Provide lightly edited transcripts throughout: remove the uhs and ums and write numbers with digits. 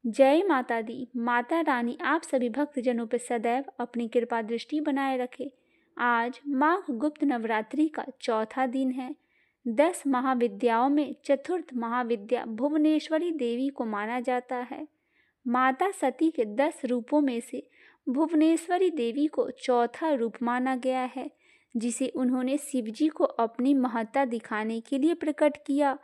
जय माता दी। माता रानी आप सभी भक्तजनों पर सदैव अपनी कृपा दृष्टि बनाए रखे। आज माघ गुप्त नवरात्रि का चौथा दिन है। 10 महाविद्याओं में चतुर्थ महाविद्या भुवनेश्वरी देवी को माना जाता है। माता सती के 10 रूपों में से भुवनेश्वरी देवी को चौथा रूप माना गया है, जिसे उन्होंने शिवजी को अपनी महत्ता दिखाने के लिए प्रकट किया।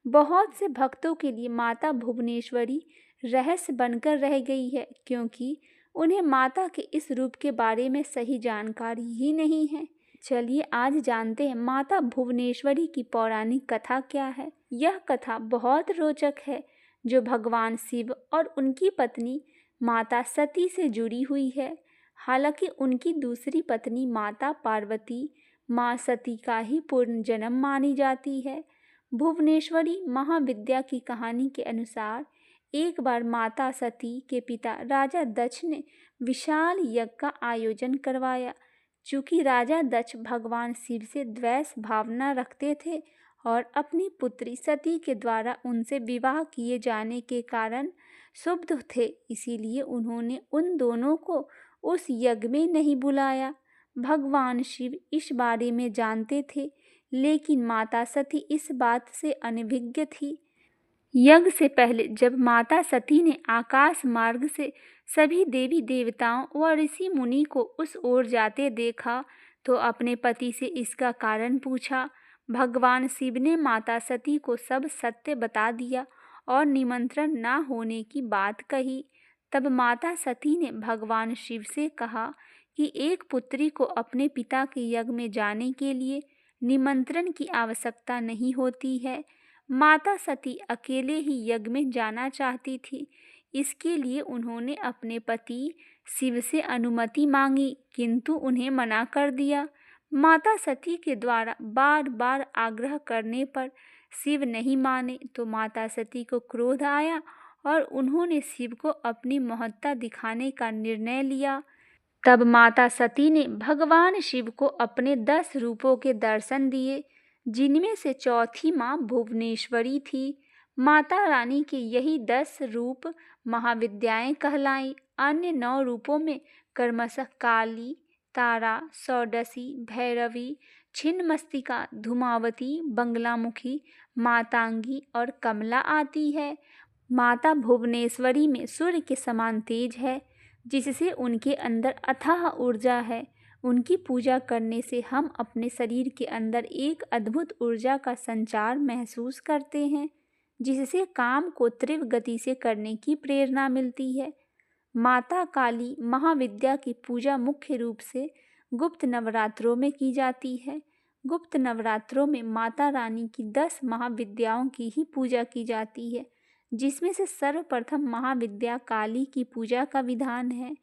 बहुत से भक्तों के लिए माता भुवनेश्वरी रहस्य बनकर रह गई है, क्योंकि उन्हें माता के इस रूप के बारे में सही जानकारी ही नहीं है। चलिए आज जानते हैं माता भुवनेश्वरी की पौराणिक कथा क्या है। यह कथा बहुत रोचक है, जो भगवान शिव और उनकी पत्नी माता सती से जुड़ी हुई है। हालांकि उनकी दूसरी पत्नी माता पार्वती माँ सती का ही पूर्ण जन्म मानी जाती है। भुवनेश्वरी महाविद्या की कहानी के अनुसार एक बार माता सती के पिता राजा दक्ष ने विशाल यज्ञ का आयोजन करवाया। चूंकि राजा दक्ष भगवान शिव से द्वेष भावना रखते थे और अपनी पुत्री सती के द्वारा उनसे विवाह किए जाने के कारण क्षुब्ध थे, इसीलिए उन्होंने उन दोनों को उस यज्ञ में नहीं बुलाया। भगवान शिव इस बारे में जानते थे, लेकिन माता सती इस बात से अनभिज्ञ थी। यज्ञ से पहले जब माता सती ने आकाश मार्ग से सभी देवी देवताओं व ऋषि मुनि को उस ओर जाते देखा तो अपने पति से इसका कारण पूछा। भगवान शिव ने माता सती को सब सत्य बता दिया और निमंत्रण न होने की बात कही। तब माता सती ने भगवान शिव से कहा कि एक पुत्री को अपने पिता के यज्ञ में जाने के लिए निमंत्रण की आवश्यकता नहीं होती है। माता सती अकेले ही यज्ञ में जाना चाहती थी। इसके लिए उन्होंने अपने पति शिव से अनुमति मांगी, किंतु उन्हें मना कर दिया। माता सती के द्वारा बार बार आग्रह करने पर शिव नहीं माने तो माता सती को क्रोध आया और उन्होंने शिव को अपनी महत्ता दिखाने का निर्णय लिया। तब माता सती ने भगवान शिव को अपने 10 रूपों के दर्शन दिए, जिनमें से चौथी माँ भुवनेश्वरी थी। माता रानी के यही 10 रूप महाविद्याएं कहलाई। अन्य 9 रूपों में क्रमशः काली, तारा, षोडशी, भैरवी, छिन्नमस्तिका, धूमावती, बंगलामुखी, मातांगी और कमला आती है। माता भुवनेश्वरी में सूर्य के समान तेज है, जिससे उनके अंदर अथाह ऊर्जा है। उनकी पूजा करने से हम अपने शरीर के अंदर एक अद्भुत ऊर्जा का संचार महसूस करते हैं, जिससे काम को तीव्र गति से करने की प्रेरणा मिलती है। माता काली महाविद्या की पूजा मुख्य रूप से गुप्त नवरात्रों में की जाती है। गुप्त नवरात्रों में माता रानी की 10 महाविद्याओं की ही पूजा की जाती है, जिसमें से सर्वप्रथम महाविद्या काली की पूजा का विधान है।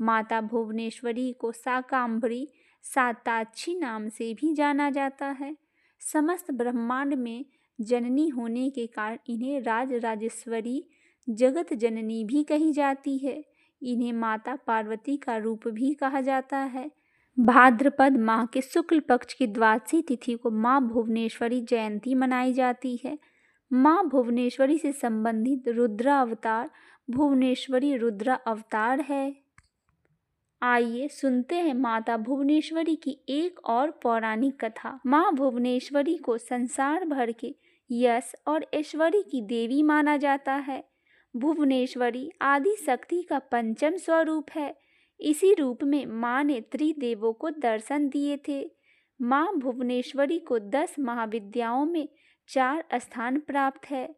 माता भुवनेश्वरी को शाकांभरी साताक्षी नाम से भी जाना जाता है। समस्त ब्रह्मांड में जननी होने के कारण इन्हें राज राजेश्वरी, जगत जननी भी कही जाती है। इन्हें माता पार्वती का रूप भी कहा जाता है। भाद्रपद माह के शुक्ल पक्ष की द्वादशी तिथि को माँ भुवनेश्वरी जयंती मनाई जाती है। माँ भुवनेश्वरी से संबंधित रुद्रा अवतार भुवनेश्वरी रुद्रा अवतार है। आइए सुनते हैं माता भुवनेश्वरी की एक और पौराणिक कथा। माँ भुवनेश्वरी को संसार भर के यश और ऐश्वर्य की देवी माना जाता है। भुवनेश्वरी आदि शक्ति का पंचम स्वरूप है। इसी रूप में माँ ने त्रिदेवों को दर्शन दिए थे। माँ भुवनेश्वरी को 10 महाविद्याओं में 4 स्थान प्राप्त है।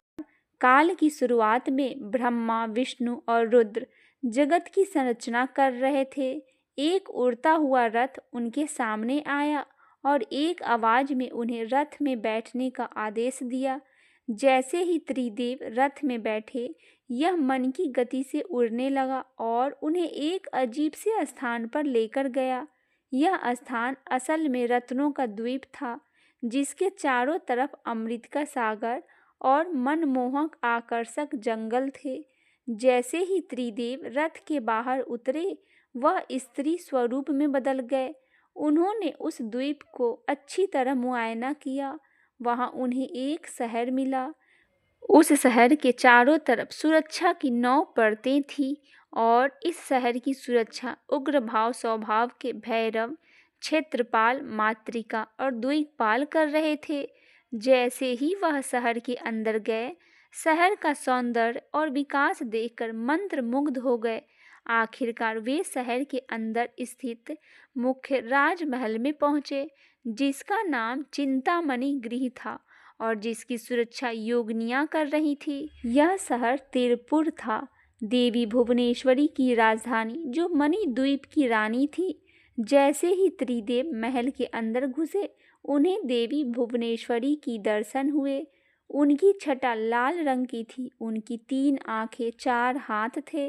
काल की शुरुआत में ब्रह्मा, विष्णु और रुद्र जगत की संरचना कर रहे थे। एक उड़ता हुआ रथ उनके सामने आया और एक आवाज में उन्हें रथ में बैठने का आदेश दिया। जैसे ही त्रिदेव रथ में बैठे, यह मन की गति से उड़ने लगा और उन्हें एक अजीब से स्थान पर लेकर गया। यह स्थान असल में रत्नों का द्वीप था, जिसके चारों तरफ अमृत का सागर और मनमोहक आकर्षक जंगल थे। जैसे ही त्रिदेव रथ के बाहर उतरे, वह स्त्री स्वरूप में बदल गए। उन्होंने उस द्वीप को अच्छी तरह मुआयना किया। वहां उन्हें एक शहर मिला। उस शहर के चारों तरफ सुरक्षा की 9 परतें थीं और इस शहर की सुरक्षा उग्र भाव स्वभाव के भैरव, क्षेत्रपाल, मातृका और द्विगपाल कर रहे थे। जैसे ही वह शहर के अंदर गए, शहर का सौंदर्य और विकास देखकर मंत्रमुग्ध हो गए। आखिरकार वे शहर के अंदर स्थित मुख्य राजमहल में पहुंचे, जिसका नाम चिंतामणि गृह था और जिसकी सुरक्षा योगिनियां कर रही थी। यह शहर तिरपुर था, देवी भुवनेश्वरी की राजधानी, जो मणिद्वीप की रानी थी। जैसे ही त्रिदेव महल के अंदर घुसे, उन्हें देवी भुवनेश्वरी की दर्शन हुए। उनकी छटा लाल रंग की थी, उनकी 3 आंखें, 4 हाथ थे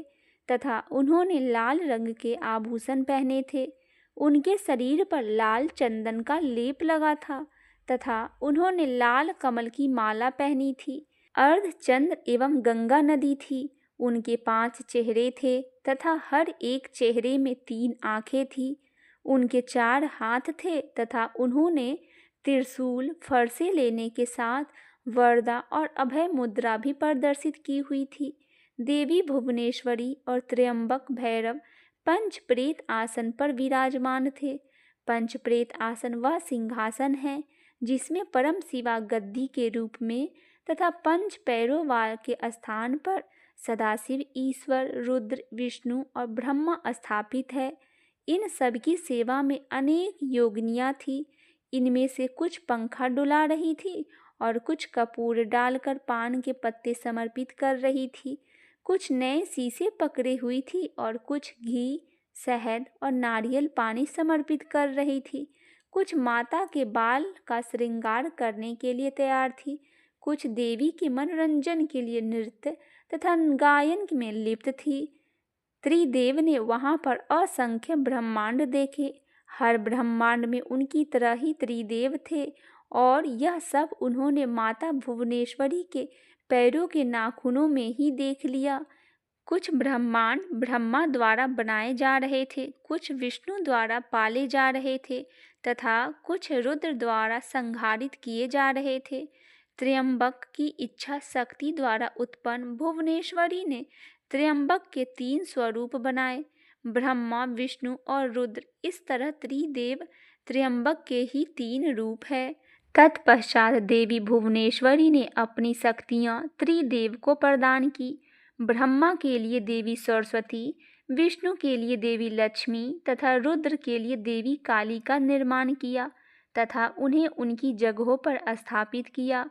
तथा उन्होंने लाल रंग के आभूषण पहने थे। उनके शरीर पर लाल चंदन का लेप लगा था तथा उन्होंने लाल कमल की माला पहनी थी। अर्धचंद्र एवं गंगा नदी थी। उनके 5 चेहरे थे तथा हर एक चेहरे में 3 आंखें थी। उनके 4 हाथ थे तथा उन्होंने त्रिशूल, फरसे लेने के साथ वरदा और अभय मुद्रा भी प्रदर्शित की हुई थी। देवी भुवनेश्वरी और त्र्यंबक भैरव पंचप्रेत आसन पर विराजमान थे। पंचप्रेत आसन वह सिंहासन है जिसमें परम शिवा गद्दी के रूप में तथा 5 पैरों के स्थान पर सदाशिव, ईश्वर, रुद्र, विष्णु और ब्रह्मा स्थापित है। इन सब की सेवा में अनेक योगिनियां थी। इनमें से कुछ पंखा डुला रही थी और कुछ कपूर डालकर पान के पत्ते समर्पित कर रही थी। कुछ नए शीशे पकड़े हुई थी और कुछ घी, शहद और नारियल पानी समर्पित कर रही थी। कुछ माता के बाल का श्रृंगार करने के लिए तैयार थी। कुछ देवी के मनोरंजन के लिए नृत्य तथा गायन में लिप्त थी। त्रिदेव ने वहां पर असंख्य ब्रह्मांड देखे। हर ब्रह्मांड में उनकी तरह ही त्रिदेव थे और यह सब उन्होंने माता भुवनेश्वरी के पैरों के नाखूनों में ही देख लिया। कुछ ब्रह्मांड ब्रह्मा द्वारा बनाए जा रहे थे, कुछ विष्णु द्वारा पाले जा रहे थे तथा कुछ रुद्र द्वारा संहारित किए जा रहे थे। त्र्यंबक की इच्छा शक्ति द्वारा उत्पन्न भुवनेश्वरी ने त्र्यंबक के 3 स्वरूप बनाए, ब्रह्मा, विष्णु और रुद्र। इस तरह त्रिदेव त्र्यंबक के ही 3 रूप है। तत्पश्चात देवी भुवनेश्वरी ने अपनी शक्तियां त्रिदेव को प्रदान की। ब्रह्मा के लिए देवी सरस्वती, विष्णु के लिए देवी लक्ष्मी तथा रुद्र के लिए देवी काली का निर्माण किया तथा उन्हें उनकी जगहों पर स्थापित किया।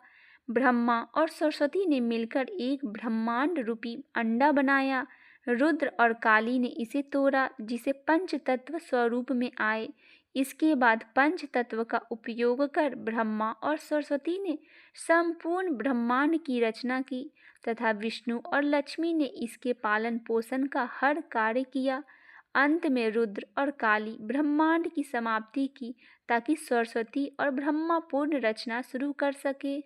ब्रह्मा और सरस्वती ने मिलकर एक ब्रह्मांड रूपी अंडा बनाया। रुद्र और काली ने इसे तोड़ा, जिसे पंच तत्व स्वरूप में आए। इसके बाद पंच तत्व का उपयोग कर ब्रह्मा और सरस्वती ने संपूर्ण ब्रह्मांड की रचना की तथा विष्णु और लक्ष्मी ने इसके पालन पोषण का हर कार्य किया। अंत में रुद्र और काली ब्रह्मांड की समाप्ति की ताकि सरस्वती और ब्रह्मा पूर्ण रचना शुरू कर सके।